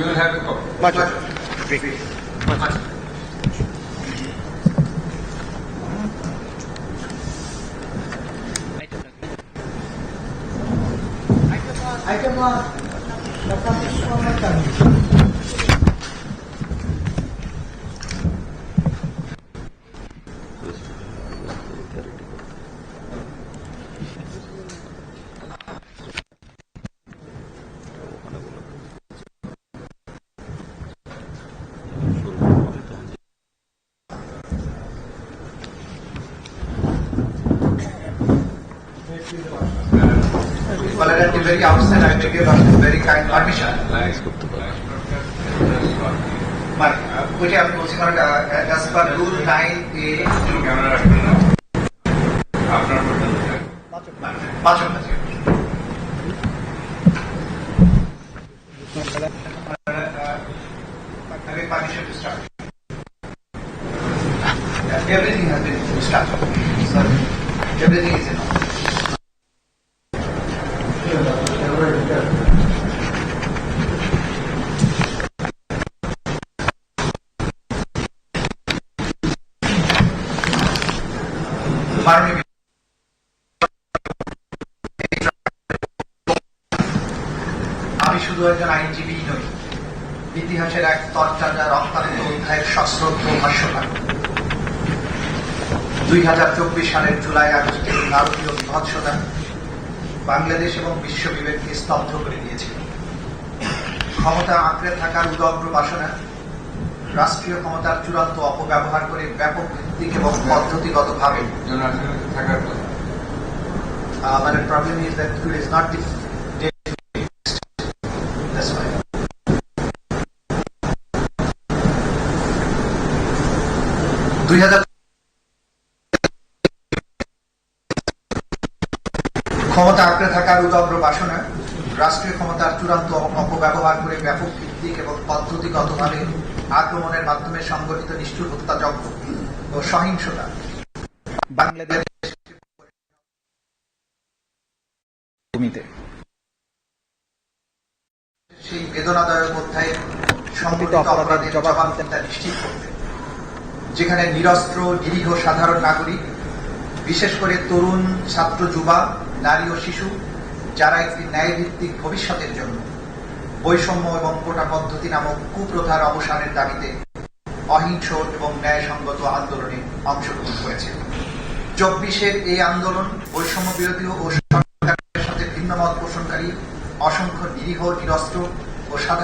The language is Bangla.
You will have to copy. Much. Great. Much. Item 1, Dr. Muhammad Kami. Well, at the very outset, I beg your very kind permission. But which I am posting on as per Rule 9A. Much of material. I beg permission to start. Everything has been started. So everything is in order. আমি শুধু একজন আইনজীবী নই, ইতিহাসের এক তরতাজা রক্তাক্ত অধ্যায়ের সশ্রদ্ধ ভাষ্যকার। 2024 সালের জুলাই আগস্টের ভারতীয় বিভৎসতা বাংলাদেশ এবং বিশ্ব বিবেককে স্তব্ধ করে দিয়েছিল। ক্ষমতা আঁকড়ে থাকার উদগ্র বাসনা, রাষ্ট্রীয় ক্ষমতার চূড়ান্ত অপব্যবহার করে ব্যাপক ভিত্তিক এবং পদ্ধতিগতভাবে but the problem is that it is not the that's why ক্ষমতা আঁকড়ে থাকার উদগ্র বাসনা, রাষ্ট্রীয় ক্ষমতার চূড়ান্ত অপব্যবহার করে ব্যাপক ভিত্তিক এবং পদ্ধতিগতভাবে আক্রমণের মাধ্যমে সংগঠিত নিষ্ঠুর হত্যাযজ্ঞ ও সহিংসতা বাংলাদেশ ভূমিতে সেই বেদনাদায়ক অধ্যায়ে সংগঠিত অপরাধের জবাবদিহিতা নিশ্চিত করতে, যেখানে নিরস্ত্র নিরীহ সাধারণ নাগরিক, বিশেষ করে তরুণ, ছাত্র, যুবা, নারী ও শিশু, যারা একটি ন্যায়ভিত্তিক ভবিষ্যতের জন্য বৈষম্য এবং কোটা পদ্ধতি নামক কুপ্রথার অবসানের দাবিতে অহিংস এবং ন্যায়সঙ্গত আন্দোলনে অংশগ্রহণ করেছে। 24-এর এই আন্দোলন বৈষম্য বিরোধী ও সরকারের সাথে ভিন্নমত পোষণকারী অসংখ্য নিরীহ, নিরস্ত্র ও সাধারণ